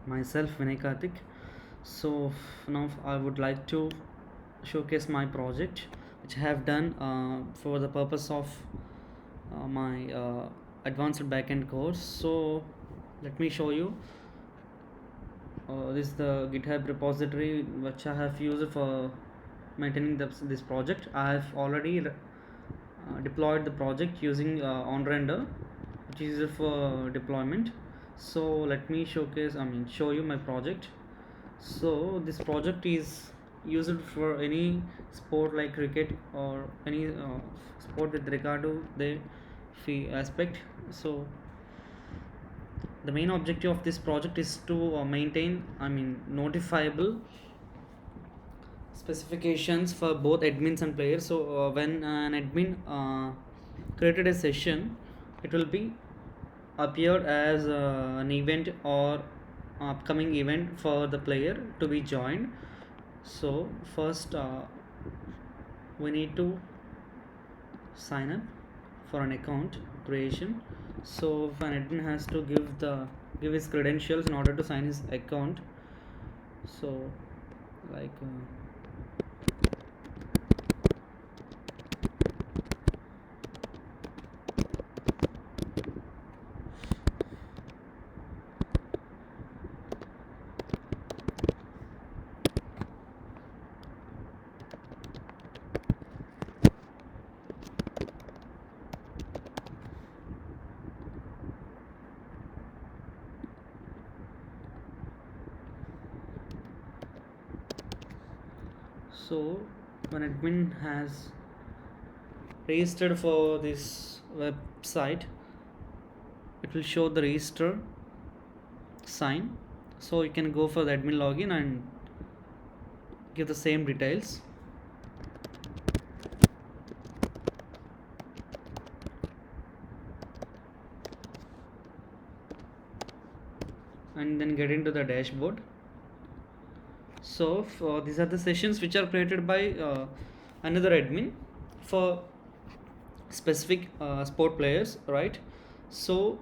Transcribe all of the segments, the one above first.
Myself Vinay Karthik. So now I would like to showcase my project which I have done for the purpose of my advanced backend course. So let me show you. This is the GitHub repository which I have used for maintaining this project. I have already deployed the project using on render, which is used for deployment. So let me show you my project. So this project is used for any sport like cricket or any sport with regard to the fee aspect. So the main objective of this project is to maintain notifiable specifications for both admins and players. So when an admin created a session, it will be appeared as an event or upcoming event for the player to be joined. So first we need to sign up for an account creation. So an admin has to give his credentials in order to sign his account. So like so when admin has registered for this website, it will show the register sign. So you can go for the admin login and give the same details. And then get into the dashboard. So these are the sessions which are created by another admin for specific sport players, right? So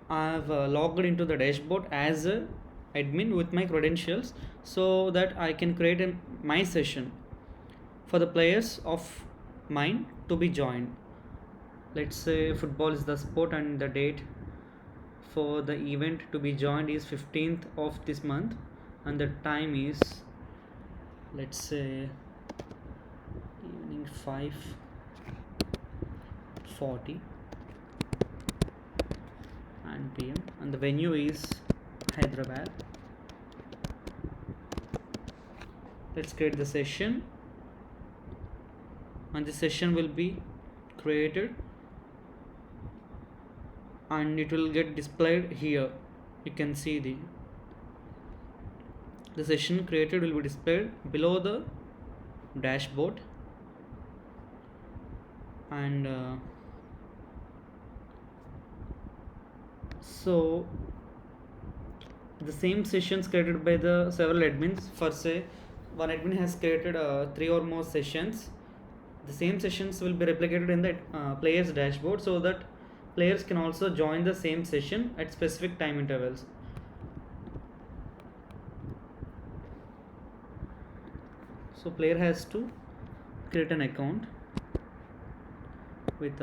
I have logged into the dashboard as a admin with my credentials, so that I can create my session for the players of mine to be joined. Let's say football is the sport and the date for the event to be joined is 15th of this month, and the time is, let's say, evening 5:40 and PM, and the venue is Hyderabad. Let's create the session, and the session will be created and it will get displayed here. You can see the session created will be displayed below the dashboard, and so the same sessions created by the several admins. For say one admin has created 3 or more sessions, the same sessions will be replicated in the player's dashboard, so that players can also join the same session at specific time intervals. So player has to create an account with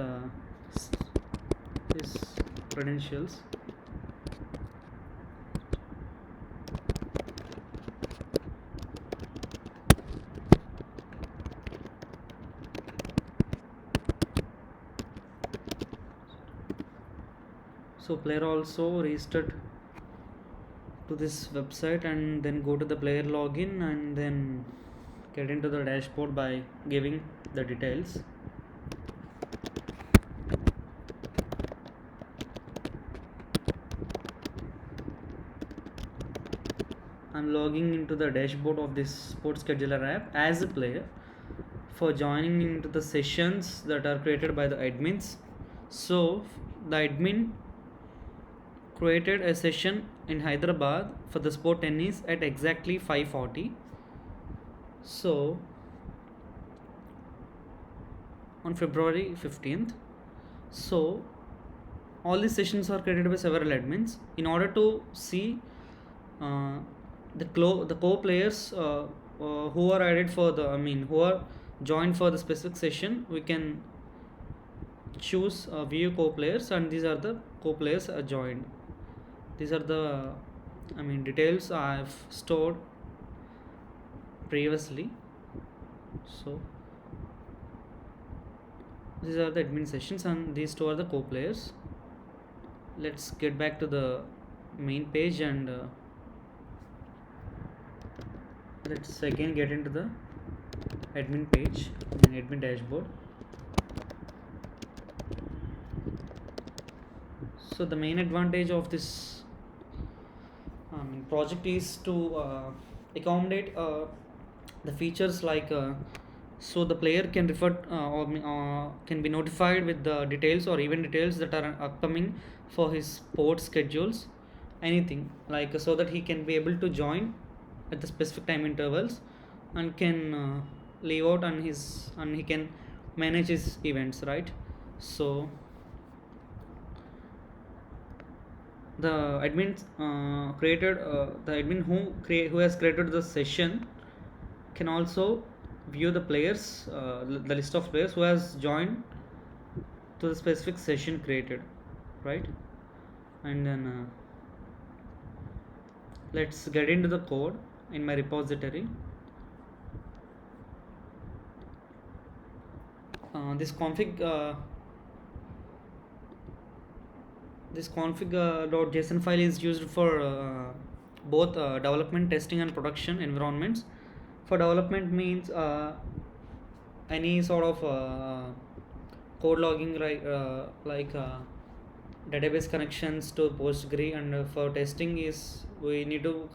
his credentials. So player also registered to this website and then go to the player login and then get into the dashboard by giving the details. I'm logging into the dashboard of this sports scheduler app as a player for joining into the sessions that are created by the admins. So the admin created a session in Hyderabad for the sport tennis at exactly 5:40. So on February 15th. So all these sessions are created by several admins. In order to see uh, the co-players who are added for the, who are joined for the specific session, we can choose view co-players, and these are the co-players joined. These are the details I've stored previously. So these are the admin sessions, and these two are the co-players. Let's get back to the main page, and let's again get into the admin page and admin dashboard. So the main advantage of this project is to accommodate the features like so the player can refer or can be notified with the details or event details that are upcoming for his sport schedules, anything like, so that he can be able to join at the specific time intervals, and can leave out on his, and he can manage his events, right? So the admin created the admin who has created the session can also view the players, the list of players who has joined to the specific session created, right? And then let's get into the code in my repository. This config.json file is used for both development, testing, and production environments. For development means any sort of code logging, like database connections to Postgre, and for testing is we need to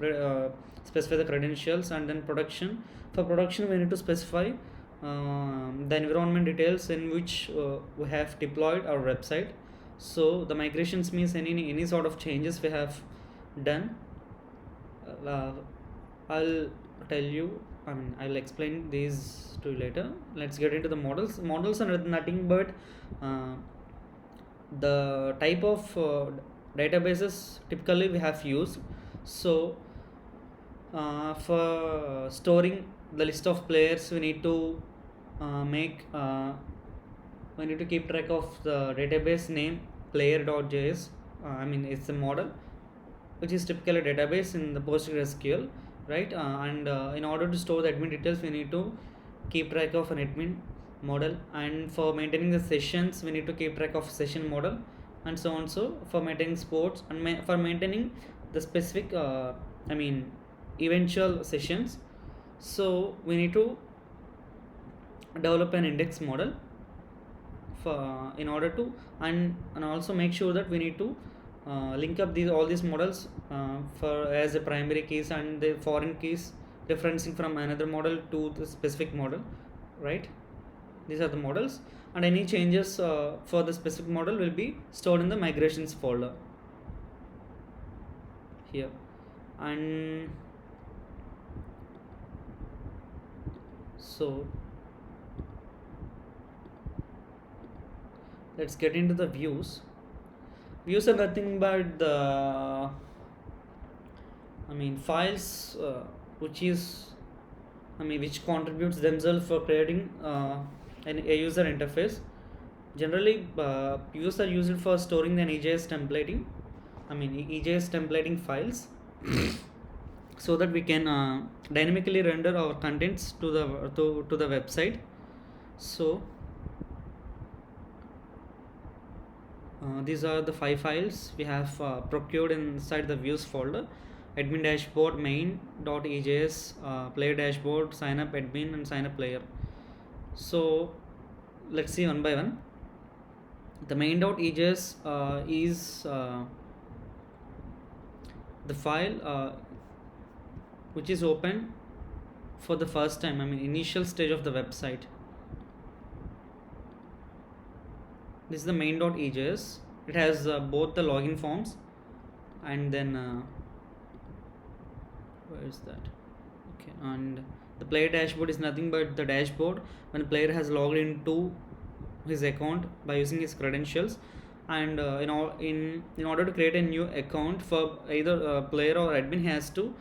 specify the credentials, and then production. For production, we need to specify the environment details in which we have deployed our website. So the migrations means any sort of changes we have done. I'll tell you, I'll explain these to you later. Let's get into the models. Models are nothing but the type of databases typically we have used. So for storing the list of players, we need to we need to keep track of the database name player.js. It's a model which is typically a database in the PostgreSQL, right? And in order to store the admin details, we need to keep track of an admin model, and for maintaining the sessions, we need to keep track of session model, and so on. So for maintaining sports, and for maintaining the specific eventual sessions, so we need to develop an index model for in order to, and also make sure that we need to link up all these models for as a primary keys, and the foreign keys referencing from another model to the specific model, right? These are the models, and any changes for the specific model will be stored in the migrations folder here. And so let's get into the views. Views are nothing but the files which contributes themselves for creating a user interface. Generally views are used for storing an EJS templating EJS templating files so that we can dynamically render our contents to the website. So these are the 5 files we have procured inside the views folder: admin dashboard, main.ejs, player dashboard, sign up admin, and sign up player. So let's see one by one. The main.ejs is the file which is open for the first time, initial stage of the website. This is the main.ejs. It has both the login forms, and then where is that? Okay, and the player dashboard is nothing but the dashboard when the player has logged into his account by using his credentials, And in order to create a new account for either player or admin, he has to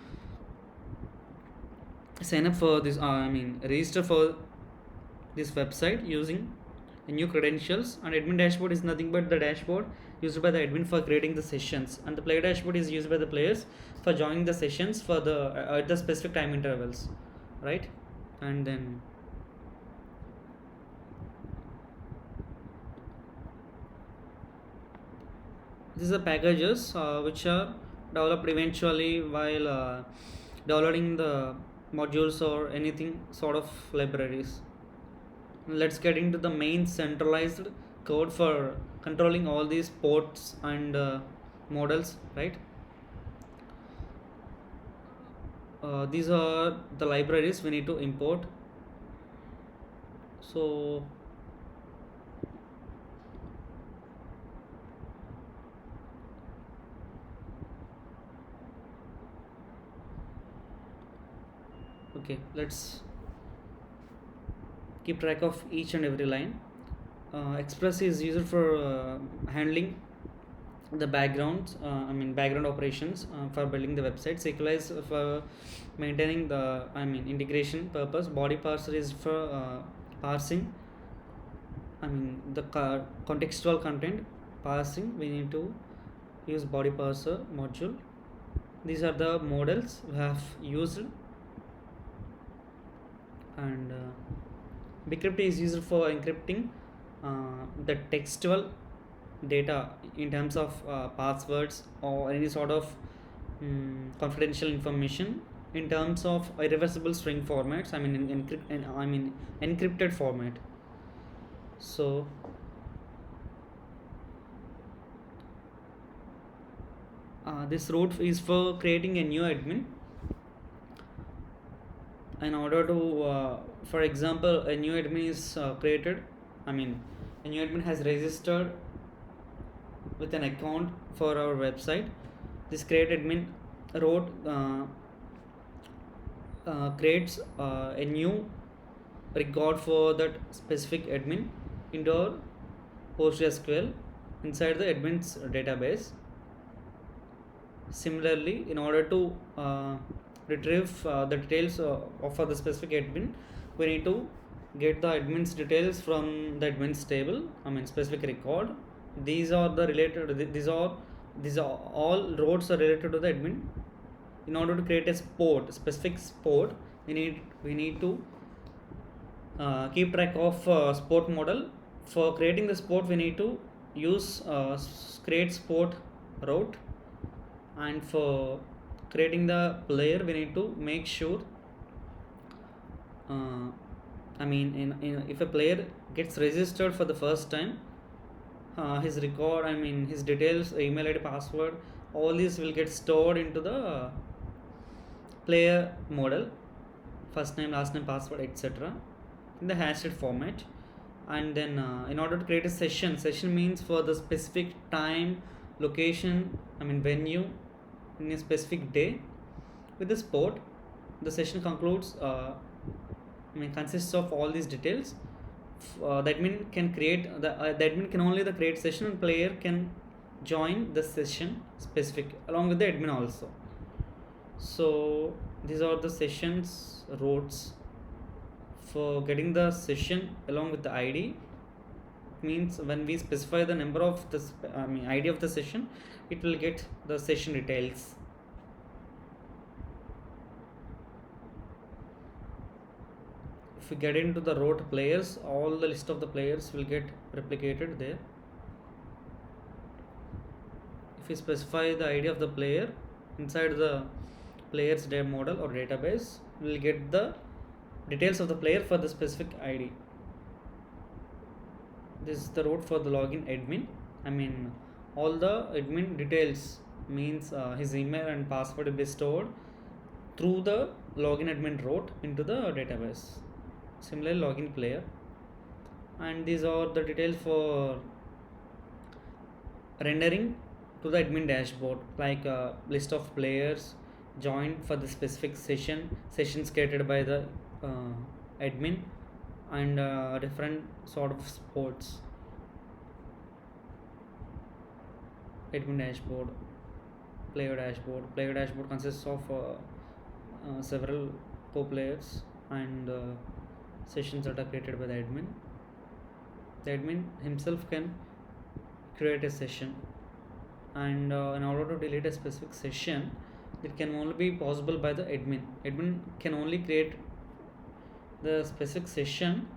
sign up for this register for this website using a new credentials. And admin dashboard is nothing but the dashboard used by the admin for creating the sessions, and the player dashboard is used by the players for joining the sessions for the at the specific time intervals, right? And then these are packages which are developed eventually while downloading the modules or anything sort of libraries. Let's get into the main centralized code for controlling all these ports and models, right? These are the libraries we need to import. So okay, let's keep track of each and every line. Express is used for handling the background background operations for building the website. SQL is for maintaining the integration purpose. Body parser is for parsing the contextual content parsing. We need to use body parser module. These are the models we have used. And Bcrypt is used for encrypting the textual data in terms of passwords or any sort of confidential information in terms of irreversible string formats. Encrypted format. So this route is for creating a new admin. In order to for example, a new admin is created. A new admin has registered with an account for our website. This create admin route creates a new record for that specific admin into our PostgreSQL inside the admin's database. Similarly, in order to retrieve the details for the specific admin, we need to get the admin's details from the admin's table, specific record. These are the related, these are all roads are related to the admin. In order to create a specific sport, we need to keep track of sport model. For creating the sport, we need to use create sport route. And for creating the player, we need to make sure if a player gets registered for the first time, his record, his details, email ID, password, all these will get stored into the player model, first name, last name, password, etc., in the hashed format. And then in order to create a session means for the specific time, location, venue in a specific day with the sport. The session concludes consists of all these details. The admin can create the admin can only the create session, and player can join the session specific along with the admin also. So these are the sessions routes. For getting the session along with the ID, means when we specify the number of the ID of the session, it will get the session details. If we get into the route players, all the list of the players will get replicated there. If we specify the ID of the player inside the player's dev model or database, we will get the details of the player for the specific ID. This is the route for the login admin. All the admin details means his email and password will be stored through the login admin route into the database. Similarly, login player. And these are the details for rendering to the admin dashboard, like a list of players joined for the specific sessions created by the admin, and different sort of sports. admin dashboard, player dashboard consists of several co-players and sessions that are created by the admin. The admin himself can create a session, and in order to delete a specific session, it can only be possible by the admin can only create the specific session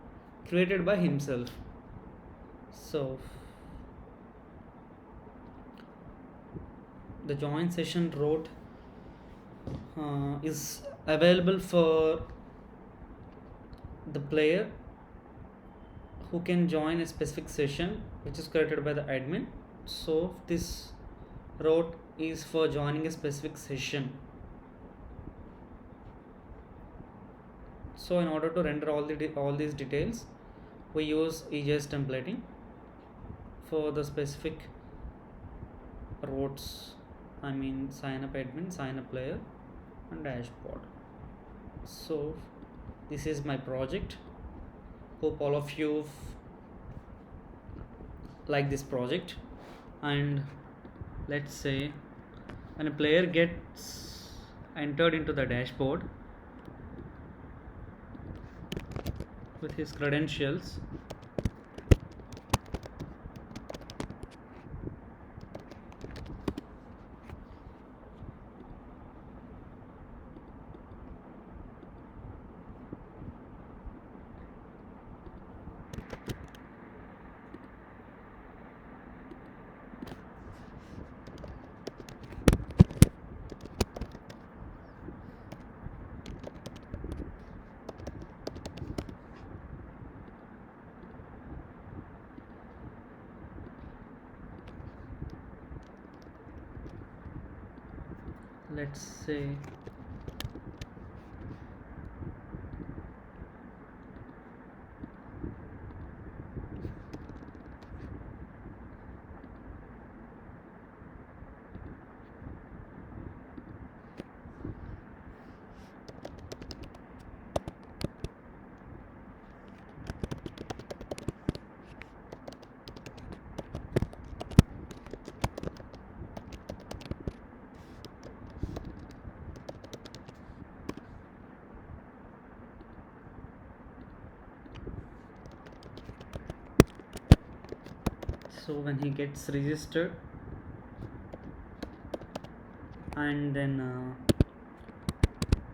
created by himself. So the join session route is available for the player who can join a specific session which is created by the admin. So this route is for joining a specific session. So in order to render all these details, we use EJS templating for the specific routes. I mean sign up admin, sign up player, and dashboard. So this is my project. Hope all of you like this project. And let's say when a player gets entered into the dashboard with his credentials, let's say so when he gets registered and then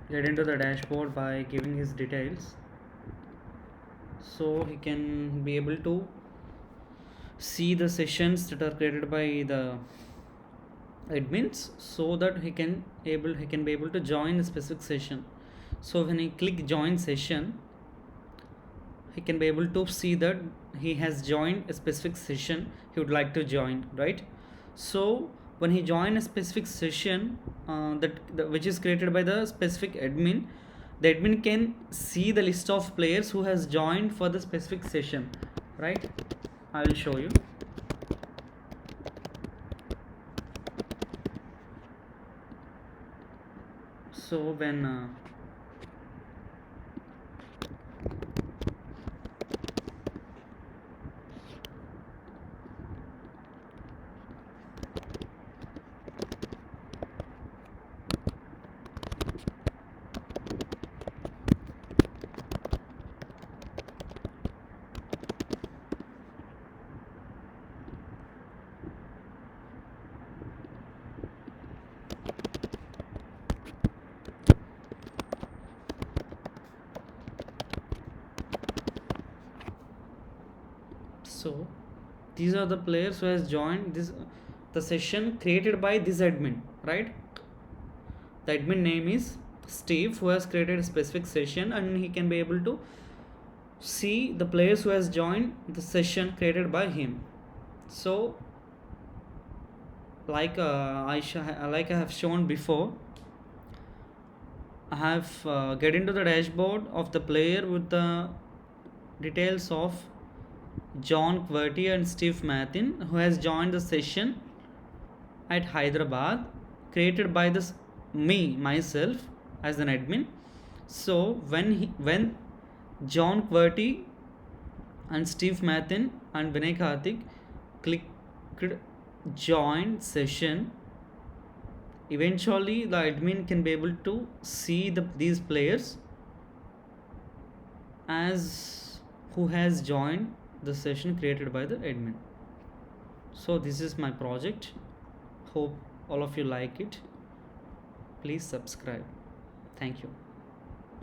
get into the dashboard by giving his details, so he can be able to see the sessions that are created by the admins, so that he can be able to join a specific session. So when he click join session, he can be able to see that he has joined a specific session he would like to join, right? So when he join a specific session which is created by the specific admin, the admin can see the list of players who has joined for the specific session, right? I will show you. So when so these are the players who has joined the session created by this admin, right? The admin name is Steve, who has created a specific session, and he can be able to see the players who has joined the session created by him. So like I have shown before, I have get into the dashboard of the player with the details of John QWERTY and Steve Mathin, who has joined the session at Hyderabad created by myself as an admin. So when John QWERTY and Steve Mathin and Vinay Karthik clicked join session, eventually the admin can be able to see these players as who has joined the session created by the admin. So this is my project. Hope all of you like it. Please subscribe. Thank you.